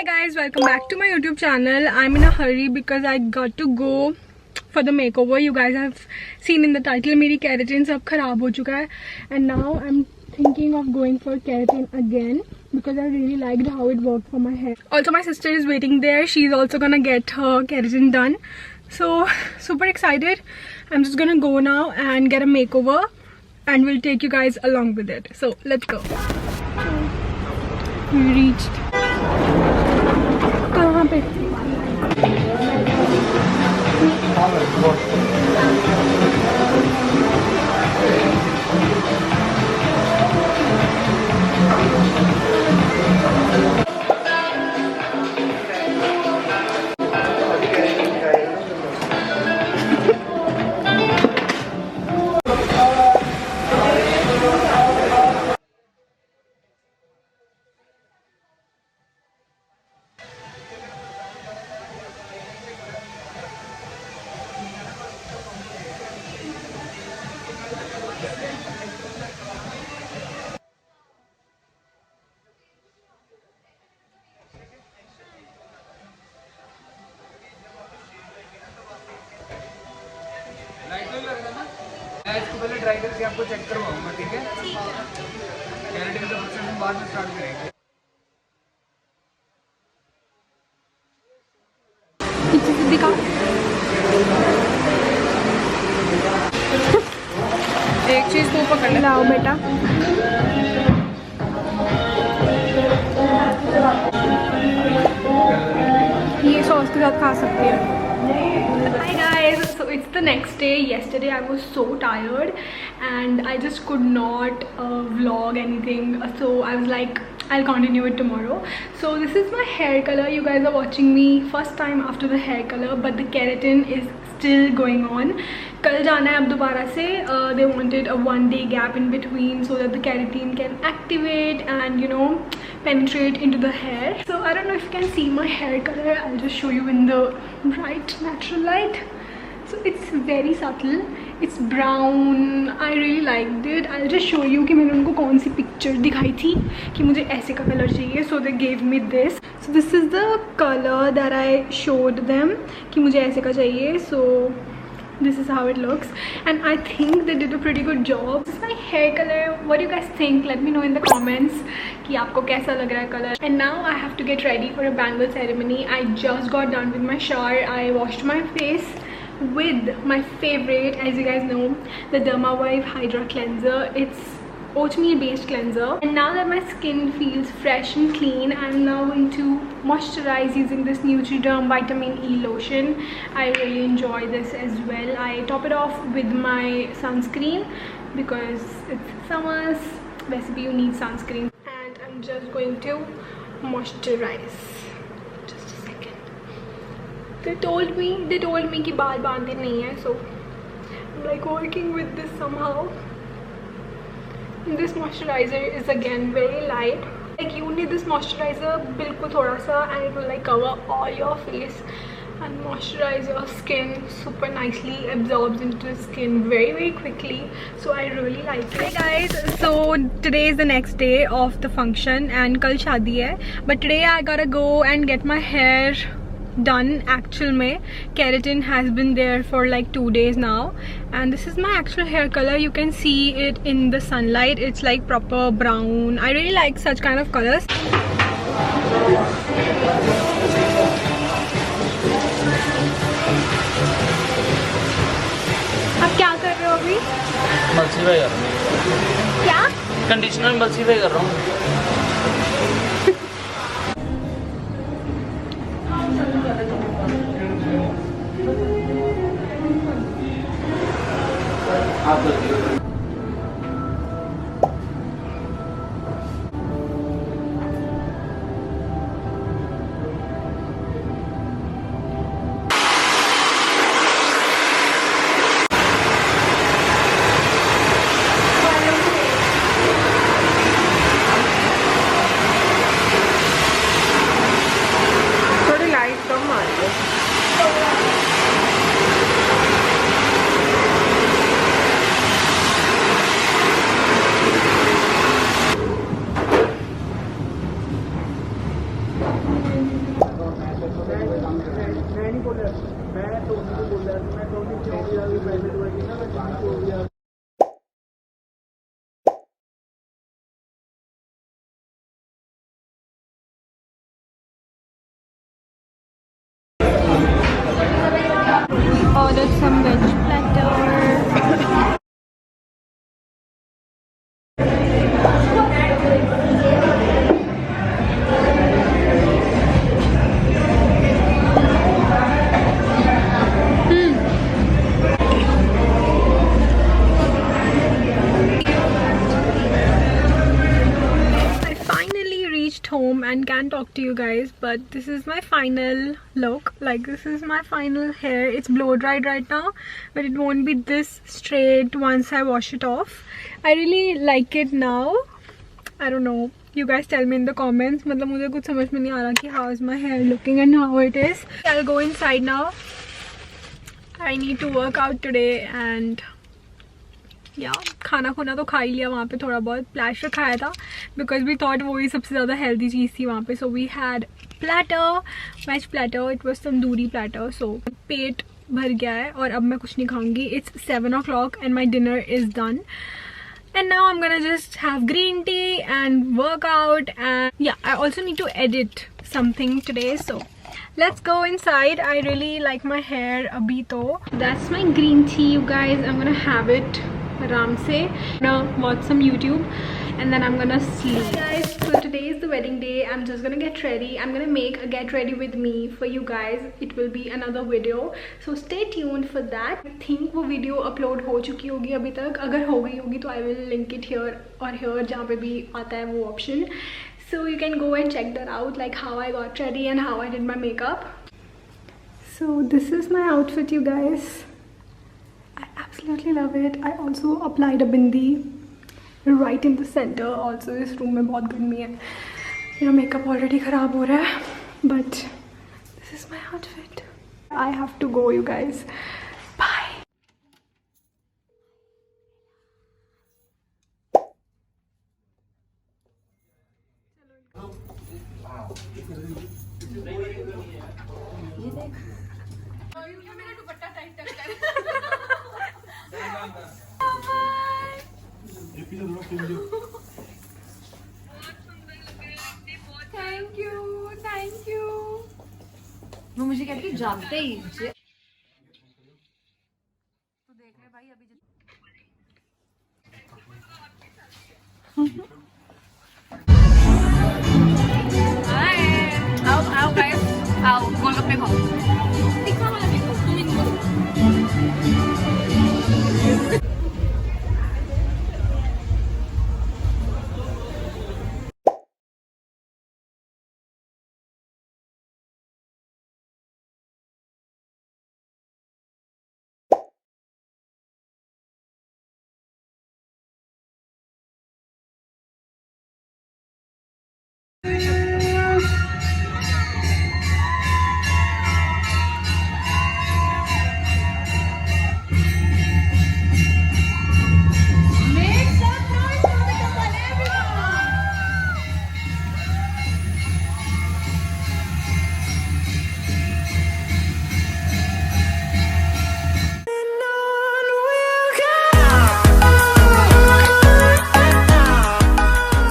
Hi guys, welcome back to my YouTube channel. I'm in a hurry because I got to go for the makeover. You guys have seen in the title, मेरी keratin सब खराब हो चुका है, and now I'm thinking of going for keratin again because I really liked how it worked for my hair. Also, my sister is waiting there. She's also gonna get her keratin done. So super excited. I'm just gonna go now and get a makeover, and we'll take you guys along with it. So let's go. We reached. कहाँ पे? इसको पहले try करके आपको check करवाऊंगा, ठीक है? Keratin का प्रोसेस हम बाद में स्टार्ट करेंगे। पीछे से दिखा। एक चीज को पकड़ लाओ बेटा। ये सॉस के साथ खा सकते हैं। Hi guys, so it's the next day. Yesterday I was so tired and I just could not vlog anything, so I was like I'll continue it tomorrow. So this is my hair color. You guys are watching me first time after the hair color, but the keratin is still going on. कल जाना है अब दोबारा से. They wanted a 1-day gap in between so that the keratin can activate and, you know, penetrate into the hair. So I don't know if you can see my hair color. I'll just show you in the bright natural light. So it's very subtle. It's brown. I really liked it. I'll just show you कि मैंने उनको कौन सी picture दिखाई थी कि मुझे ऐसे का कलर चाहिए. So they gave me this. So this is the color that I showed them कि मुझे ऐसे का चाहिए. So this is how it looks, and I think they did a pretty good job. This is my hair color. What do you guys think? Let me know in the comments कि आपको कैसा लग रहा है color. And now I have to get ready for a bangle ceremony. I just got done with my shower. I washed my face with my favorite, as you guys know, the Dermavive Hydra Cleanser. It's oatmeal based cleanser, and now that my skin feels fresh and clean, I'm now going to moisturize using this Nutriderm Vitamin E lotion. I really enjoy this as well. I top it off with my sunscreen because it's summers. Basically you need sunscreen, and I'm just going to moisturize. Just a second. They told me कि बाल बांधे नहीं है, so I'm like working with this somehow. This moisturizer is again very light. Like you need this moisturizer बिल्कुल थोड़ा सा, and it will like cover all your face and moisturize your skin super nicely, absorbs into the skin very quickly. So I really like it. Hey guys, so today is the next day of the function and कल शादी है, but today I gotta go and get my hair done. Actual में keratin has been there for like 2 days now, and this is my actual hair color. You can see it in the sunlight. It's like proper brown. I really like such kind of colors. आप क्या कर रहे हो अभी? मल्सीफाई कर रहा हूँ। क्या? कंडीशनर में मल्सीफाई कर रहा हूँ। थोड़ी लाइट कम आ रही है. बोला मैं टोनी को बोला मैं टोनी क्यों यार पहले तो वही ना मैं टोनी को यार ordered some veg platter. I finally reached home and can talk to you guys, but this is my final look. Like, this is my final hair. It's blow dried right now, but it won't be this straight once I wash it off. I really like it now. I don't know, you guys tell me in the comments. मतलब मुझे कुछ समझ में नहीं आ रहा कि how is my hair looking and how it is. I'll go inside now. I need to work out today and yeah, खाना खुना तो खा ही लिया वहाँ पे, थोड़ा बहुत प्लास्टर खाया था because we thought वही सबसे ज़्यादा healthy चीज़ थी वहाँ पे. So we had platter, veg platter. It was tandoori platter. So पेट भर गया है और अब मैं कुछ नहीं खाऊंगी. It's 7 o'clock and my dinner is done. And now I'm gonna just have green tea and work out, and yeah, I also need to edit something today, so let's go inside. I really like my hair abhi to. That's my green tea, you guys. I'm gonna have it aram se. Now watch some YouTube and then I'm gonna sleep. Hi guys, so today is the wedding day. I'm just gonna get ready. I'm gonna make a get ready with me for you guys. It will be another video, so stay tuned for that. I think वो video upload हो चुकी होगी अभी तक. अगर हो गई होगी तो I will link it here or here जहाँ पे भी आता है वो option. So you can go and check that out, like how I got ready and how I did my makeup. So this is my outfit, you guys. I absolutely love it. I also applied a bindi right in the center. Also इस room में बहुत गर्मी है. मेरा makeup already खराब हो रहा है, but this is my outfit. I have to go, you guys. Bye. Thank you, thank you. वो मुझे कहती है जानते ही तो देख रहे भाई अभी आओ आओ गाइस आओ गोलगप्पे खाओ